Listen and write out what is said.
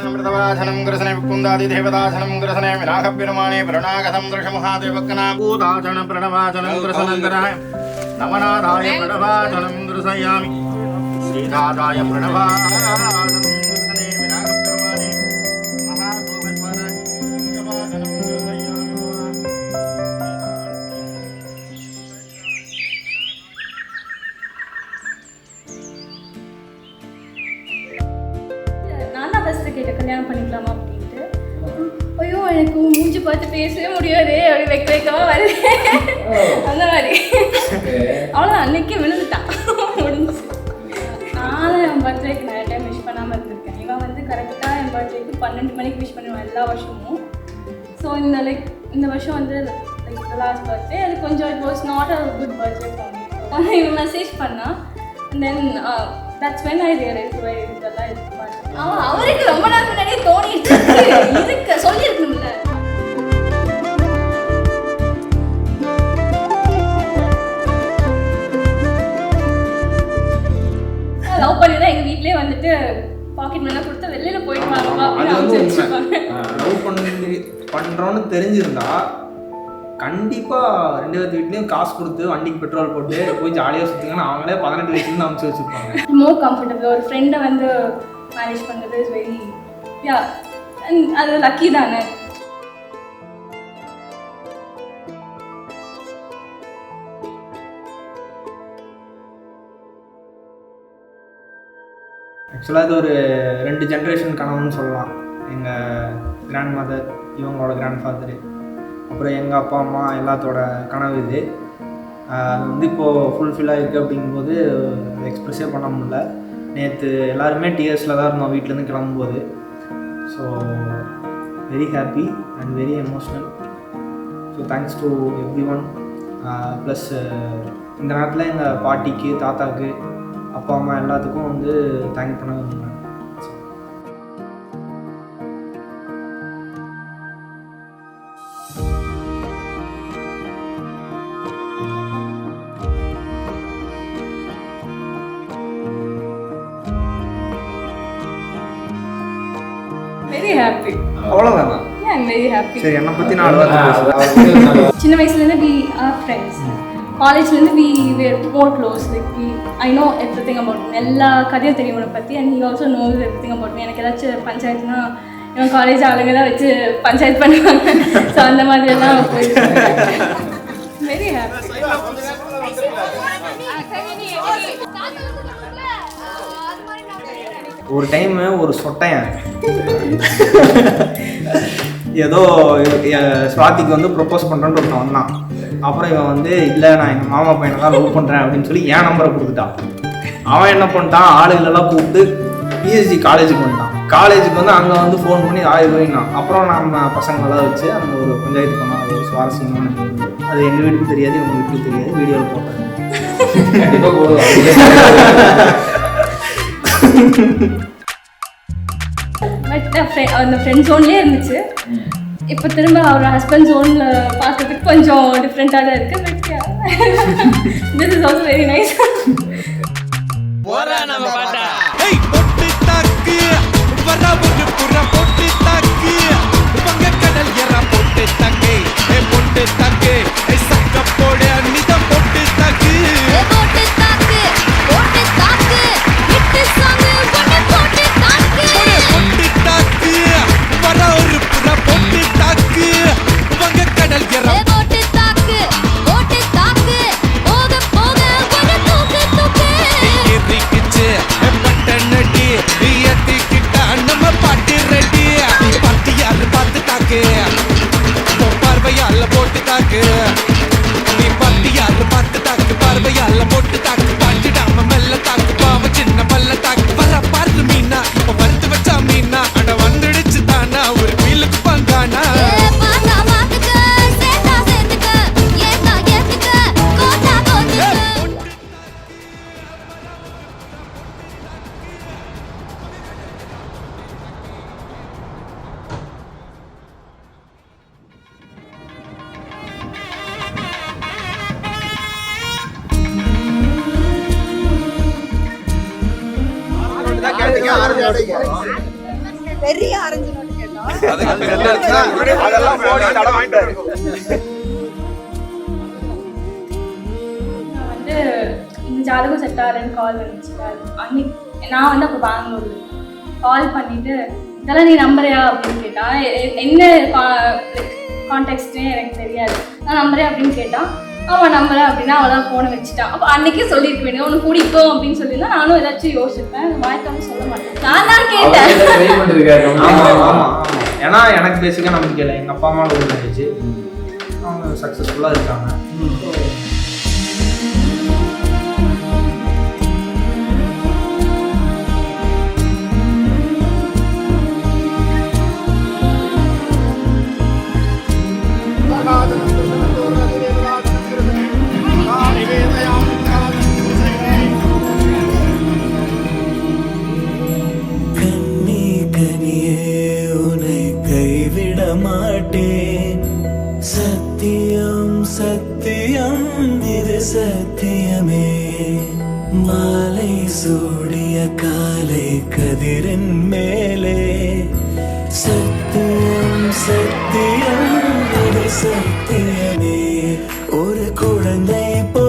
அமிர்தவாசனம் கிருஷ்ணே புந்தாதி தேவதாசனம் கிருஷ்ணே விநாயக பெருமானே பிரணாகதம் திருஷ மகாதேவக்கனா பூதாசன பிரணவாசனம் கிருஷ்ணந்தராய நவநாதாய பிரணவாசனம் கிருஷ்ணயாமி ஸ்ரீதாதாய பிரணவாசனம் கிருஷ்ணே விநாயக பெருமானே மகாதேவக்கனாய பிரணவாசனம் கிருஷ்ணயாமி. கல்யாணம் பண்ணிக்கலாமா அப்படின்ட்டு, ஐயோ எனக்கு மூஞ்சி பார்த்து பேசவே முடியாது அப்படி வைக்கவா வருது அந்த மாதிரி அவ்வளோ அன்னைக்கு விழுந்துட்டான் முடிஞ்சு. நானும் என் பர்த்டேக்கு நிறைய டைம் விஷ் பண்ணாமல் இருந்திருக்கேன். இவன் வந்து கரெக்டாக என் பர்த்டேக்கு 12 மணிக்கு விஷ் பண்ணுவேன் எல்லா வருஷமும். ஸோ இந்த வருஷம் வந்து லைக் லாஸ்ட் பர்த்டே அது கொஞ்சம் it was not a good birthday for me. இவன் மெசேஜ் பண்ணால் தென் that's when I realized why இதெல்லாம் இருக்கு. அவருக்கு ரொம்ப நாள் முன்னாடியே தோணிட்டு இருக்கு சொல்லியிருக்கணும்ல. லவ் பண்ணி தான் எங்கள் வீட்லேயே வந்துட்டு பாக்கெட் மணி கொடுத்து வெளியில போயிட்டு வாங்கப்பா அப்படின்னு லவ் பண்ணுறோன்னு தெரிஞ்சிருந்தா கண்டிப்பாக 2 பேர் வீட்லேயும் காசு கொடுத்து வண்டிக்கு பெட்ரோல் போட்டு போய் ஜாலியாக சுற்றுங்கன்னு அவங்களே 18 வயசுலேருந்து அமைச்சு வச்சுருப்பாங்க. மோர் கம்ஃபர்டபுள். ஒரு ஃப்ரெண்டை வந்து மேனேஜ் பண்ணுறது இஸ் வெரி அது லக்கி தானே. ஆக்சுவலாக இது ஒரு 2 ஜென்ரேஷன் கனவுன்னு சொல்லலாம். எங்கள் கிராண்ட் மதர், இவங்களோட கிராண்ட் ஃபாதரு, அப்புறம் எங்கள் அப்பா அம்மா எல்லாத்தோட கனவு இது. அது வந்து இப்போது ஃபுல்ஃபில்லாக இருக்குது அப்படிங்கும்போது எக்ஸ்ப்ரெஸ்ஸே பண்ண முடியல. நேற்று எல்லாருமே டிஎஸில் தான் இருந்தோம் வீட்டிலேருந்து கிளம்பும்போது. So very happy and very emotional. So thanks to every one. Plus இந்த நேரத்தில் எங்கள் பாட்டிக்கு, தாத்தாக்கு, அப்பா அம்மா எல்லாத்துக்கும் வந்து தேங்க் பண்ண விரும்புகிறேன். Very happy. அவ்வளோதானா? Yeah, I'm very happy. சரி, என்னை பற்றி 4 வாரம் சின்ன வயசுலேருந்து we are friends. காலேஜ்லேருந்து we were more close. Like I know everything about him. எல்லா கதையும் தெரியும் அவனை பற்றி. And he also knows everything about me. எனக்கு ஏதாச்சும் பஞ்சாயத்துனா இவன் காலேஜ் ஆளுங்க தான் வச்சு பஞ்சாயத்து பண்ணுவாங்க. ஸோ அந்த மாதிரியெல்லாம் போயிட்டு வெரி ஹாப்பி. ஒரு டைமு ஒரு சொட்டையன் ஏதோ ஸ்வாதிக்கு வந்து ப்ரொப்போஸ் பண்ணுறேன்னு ஒருத்தன் வந்தான். அப்புறம் இவன் வந்து இல்லை நான் எங்கள் மாமா பையனை தான் லவ் பண்ணுறேன் அப்படின்னு சொல்லி என் நம்பரை கொடுத்துட்டான். அவன் என்ன பண்ணிட்டான், ஆளுகளெல்லாம் கூப்பிட்டு பிஎஸ்சி காலேஜுக்கு வந்துட்டான். காலேஜுக்கு வந்து அங்கே வந்து ஃபோன் பண்ணி போயினான். அப்புறம் நம்ம பசங்களெல்லாம் வச்சு அந்த ஒரு பஞ்சாயத்து பண்ணால் ஒரு சுவாரஸ்யமான அது எங்கள் வீட்டுக்கு தெரியாது, இவங்க வீட்டுக்கு தெரியாது. வீடியோவில் போட்டேன். பட் அந்த ஃப்ரெண்ட் ஜோன்லேயே இருந்துச்சு. இப்போ திரும்ப அவர் ஹஸ்பண்ட் ஜோனில் பார்க்கறதுக்கு கொஞ்சம் டிஃப்ரெண்ட்டாக தான் இருக்குது. But this is also very nice. பெரிய ஆரஞ்சு நோட்டு கேட்டோம். அதெல்லாம் போடி தட வாங்கிட்டாரு. நான் வந்து இந்த ஜாதகம் செட் ஆகிறேன்னு கால் வந்துச்சு. அன்னைக்கு நான் வந்து அப்போ பெங்களூர் கால் பண்ணிட்டு இதெல்லாம் நீ நம்புறியா அப்படின்னு கேட்டான். என்ன கான்டெக்ட்னே எனக்கு தெரியாது. நான் நம்புறேன் அப்படின்னு கேட்டான். அவன் நம்புறேன் அப்படின்னா அவதான் ஃபோனை வச்சுட்டான். அப்போ அன்னைக்கே சொல்லியிருக்க வேண்டிய உனக்கு பிடிக்கும் அப்படின்னு சொல்லியிருந்தா நானும் ஏதாச்சும் யோசிப்பேன். வாய்க்காம சொல்ல மாட்டேன். நான் தான் கேட்டேன். ஏன்னா எனக்கு பேசிக்காக நம்பிக்கை இல்லை. எங்கள் அப்பா அம்மாவில் ஒரு ஆயிடுச்சு, அவங்க சக்ஸஸ்ஃபுல்லாக இருக்காங்க. சத்தியம் சத்தியம் இது சத்தியமே. மாலை சூடிய காலை கதிரின் மேலே சத்தியம் சத்தியம் இது சத்தியமே. ஒரு குழந்தை போ